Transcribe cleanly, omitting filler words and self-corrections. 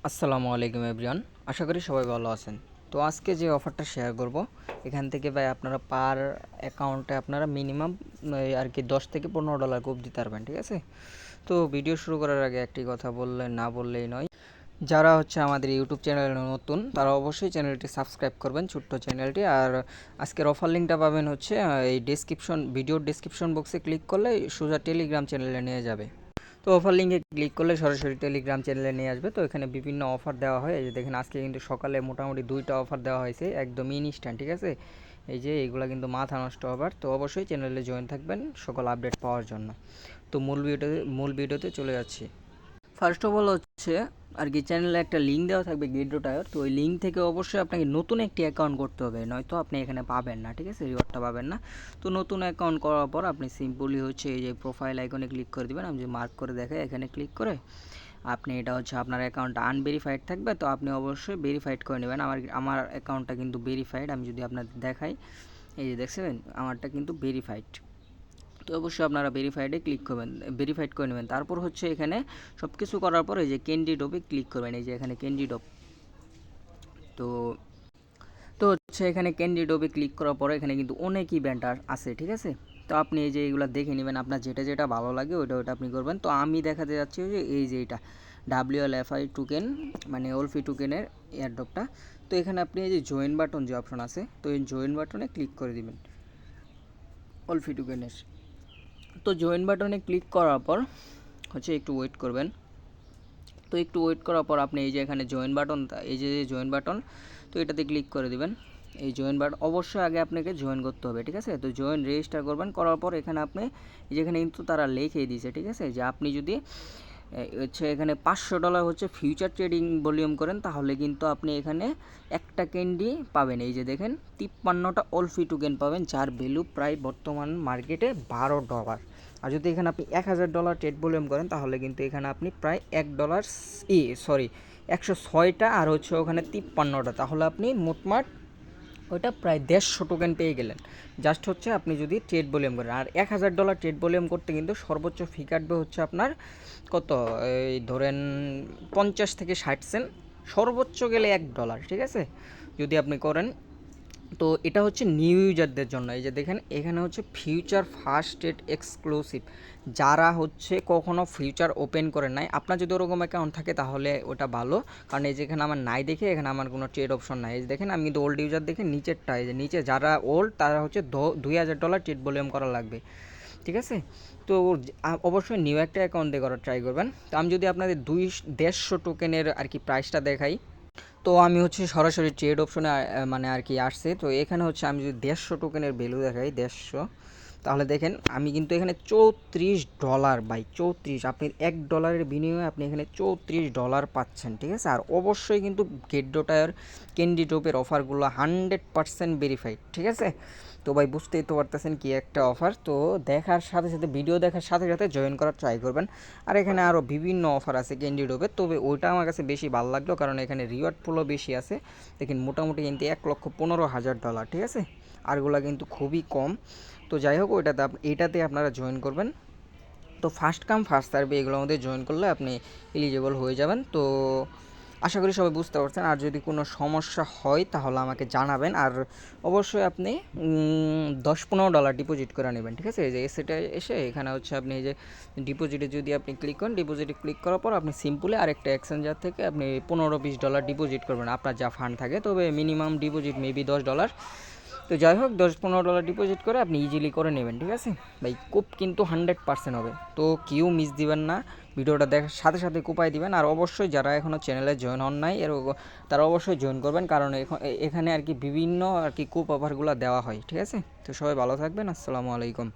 আসসালামু আলাইকুম এভরিওয়ান। আশা করি সবাই ভালো আছেন। তো আজকে যে অফারটা শেয়ার করব, এখান থেকে ভাই আপনারা পার অ্যাকাউন্টে আপনারা মিনিমাম আর কি $10 থেকে $15 খুব দিতে পারবেন, ঠিক আছে? তো ভিডিও শুরু করার আগে একটি কথা বললে না বললেই নয়, যারা হচ্ছে আমাদের ইউটিউব চ্যানেলে নতুন তারা অবশ্যই চ্যানেলটি সাবস্ক্রাইব করবেন, ছোট্ট চ্যানেলটি। আর আজকের অফার লিঙ্কটা পাবেন হচ্ছে এই ভিডিওর ডেসক্রিপশন বক্সে ক্লিক করলে সোজা টেলিগ্রাম চ্যানেলে নিয়ে যাবে। তো অফার লিঙ্কে ক্লিক করলে সরাসরি টেলিগ্রাম চ্যানেলে নিয়ে আসবে। তো এখানে বিভিন্ন অফার দেওয়া হয়। এই যে দেখেন, আজকে কিন্তু সকালে মোটামুটি 2টা অফার দেওয়া হয়েছে, একদম ইনস্ট্যান্ট, ঠিক আছে? এই যে এইগুলো কিন্তু মাথা নষ্ট অফার। তো অবশ্যই চ্যানেলে জয়েন থাকবেন সকল আপডেট পাওয়ার জন্য। তো মূল ভিডিওতে চলে যাচ্ছি। ফার্স্ট অফ অল হচ্ছে আর কি চ্যানেলে একটা লিঙ্ক দেওয়া থাকবে গেট টায়ার। তো ওই লিঙ্ক থেকে অবশ্যই আপনাকে নতুন একটি অ্যাকাউন্ট করতে হবে, নয়তো আপনি এখানে পাবেন না, ঠিক আছে? রিওয়ার্ডটা পাবেন না। তো নতুন অ্যাকাউন্ট করার পর আপনি সিম্পলি হচ্ছে এই যে প্রোফাইল আইকনে ক্লিক করে দেবেন। আমি যে মার্ক করে দেখাই, এখানে ক্লিক করে আপনি এটা হচ্ছে আপনার অ্যাকাউন্টটা আনভেরিফাইড থাকবে, তো আপনি অবশ্যই ভেরিফাইড করে নেবেন। আমার অ্যাকাউন্টটা কিন্তু ভেরিফাইড। আমি যদি আপনাদের দেখাই, এই যে দেখছেন আমারটা কিন্তু ভেরিফাইড। তো অবশ্যই আপনারা ভেরিফাইডে ক্লিক করবেন, ভেরিফাইড করে নেবেন। তারপর হচ্ছে এখানে সব কিছু করার পর এই যে ক্যান্ডি ড্রপে ক্লিক করবেন। এই যে এখানে ক্যান্ডি ড্রপ, তো তো হচ্ছে এখানে ক্যান্ডি ড্রপে ক্লিক করার পরে এখানে কিন্তু অনেক ইভেন্ট আছে, ঠিক আছে? তো আপনি এই যে এগুলো দেখে নেবেন, আপনার যেটা যেটা ভালো লাগে ওইটা আপনি করবেন। তো আমি দেখাতে যাচ্ছি যে এই যে এটা WLFI টোকেন, মানে ওলফি টোকেনের এয়ারড্রপটা। তো এখানে আপনি এই যে জয়েন বাটন যে অপশন আছে, তো এই জয়েন বাটনে ক্লিক করে দিবেন ওলফি টোকেনের। তো জয়েন বাটনে ক্লিক করার পর হচ্ছে একটু ওয়েট করবেন। তো একটু ওয়েট করার পর আপনি এই যে এখানে জয়েন বাটন, এই যে জয়েন বাটন, তো এটাতে ক্লিক করে দিবেন। এই জয়েন বাটন অবশ্যই আগে আপনাকে জয়েন করতে হবে, ঠিক আছে? তো জয়েন রেজিস্টার করবেন, করার পর এখানে আপনি যেখানে কিন্তু তারা লিখে দিয়েছে, ঠিক আছে, যে আপনি যদি হচ্ছে এখানে $500 হচ্ছে ফিউচার ট্রেডিং ভলিউম করেন, তাহলে কিন্তু আপনি এখানে একটা ক্যান্ডি পাবেন। এই যে দেখেন 53টা ওলফি টোকেন পাবেন, যার ভ্যালু প্রায় বর্তমান মার্কেটে $12। আর যদি এখানে আপনি $1000 ট্রেড ভলিউম করেন, তাহলে কিন্তু এখানে আপনি প্রায় $1 সরি 106টা আর হচ্ছে ওখানে 53টা, তাহলে আপনি মোটমাট ওইটা প্রায় 150 টোকেন পেয়ে গেলেন। জাস্ট হচ্ছে আপনি যদি ট্রেড ভলিউম করেন। আর $1000 ট্রেড ভলিউম করতে কিন্তু সর্বোচ্চ ফি কাটবে হচ্ছে আপনার কত, এই ধরেন 50 থেকে 60 সেন্ট, সর্বোচ্চ গেলে $1, ঠিক আছে? যদি আপনি করেন। তো এটা হচ্ছে নিউ ইউজারদের জন্য। এই যে দেখেন এখানে হচ্ছে ফিউচার ফার্স্ট ডেট এক্সক্লুসিভ, যারা হচ্ছে কখনো ফিউচার ওপেন করে নাই। আপনার যদি ওরকম অ্যাকাউন্ট থাকে তাহলে ওটা ভালো, কারণ এই যেখানে আমার নাই দেখে এখানে আমার কোনো ট্রেড অপশন নাই। এই যে দেখেন আমি কিন্তু ওল্ড ইউজার দেখে নিচেরটা, এই যে নিচে যারা ওল্ড তারা হচ্ছে $2000 ট্রেড ভলিউম করা লাগবে, ঠিক আছে? তো অবশ্যই নিউ একটা অ্যাকাউন্ট দিয়ে করার ট্রাই করবেন। তো আমি যদি আপনাদের 150 টোকেনের আর কি প্রাইসটা দেখাই, তো আমি হচ্ছে সরাসরি ট্রেড অপশনে মানে আর কি আসছে। তো এখানে হচ্ছে আমি যদি 150 টোকেনের ভ্যালু দেখাই 150, তাহলে দেখেন আমি কিন্তু এখানে $34 বাই 34, আপনি $1 বিনিময়ে আপনি এখানে $34 পাচ্ছেন, ঠিক আছে? আর অবশ্যই কিন্তু গেট টায়ার ক্যান্ডি ড্রপের অফারগুলো 100% ভেরিফাইড, ঠিক আছে? তো ভাই বুঝতেই তো পারতেছেন কি একটা অফার। তো দেখার সাথে সাথে, ভিডিও দেখার সাথে সাথে জয়েন করার ট্রাই করবেন। আর এখানে আরও বিভিন্ন অফার আছে ক্যান্ডি ড্রপের, তবে ওইটা আমার কাছে বেশি ভালো লাগলো, কারণ এখানে রিওয়ার্ড পুলও বেশি আছে। দেখেন মোটামুটি কিন্তু $1,15,000, ঠিক আছে? আরগুলা কিন্তু খুবই কম। তো যাই হোক, এইটাতে আপনারা জয়েন করবেন। তো ফার্স্ট কাম ফার্স্ট সার্ভে এগুলোর মধ্যে জয়েন করলে আপনি এলিজিবল হয়ে যাবেন। তো আশা করি সবাই বুঝতে পারছেন। আর যদি কোনো সমস্যা হয় তাহলে আমাকে জানাবেন। আর অবশ্যই আপনি $10-15 ডিপোজিট করে নেবেন, ঠিক আছে? এই যে এসেটা এসে এখানে হচ্ছে আপনি এই যে ডিপোজিটে যদি আপনি ক্লিক করেন, ডিপোজিটে ক্লিক করার পর আপনি সিম্পলি আরেকটা এক্সচেঞ্জার থেকে আপনি $15-20 ডিপোজিট করবেন আপনার যা ফান্ড থাকে, তবে মিনিমাম ডিপোজিট মেবি $10। তো যাই হোক, $10-15 ডিপোজিট করে আপনি ইজিলি করে নেবেন, ঠিক আছে ভাই? কুপ কিন্তু 100% হবে। তো কেউ মিস দিবেন না, ভিডিওটা দেখার সাথে সাথে কুপাই দিবেন। আর অবশ্যই যারা এখনও চ্যানেলে জয়েন হন নাই তারা অবশ্যই জয়েন করবেন, কারণ এখানে আর কি বিভিন্ন আর কি কুপ অফারগুলো দেওয়া হয়, ঠিক আছে? তো সবাই ভালো থাকবেন। আসসালামু আলাইকুম।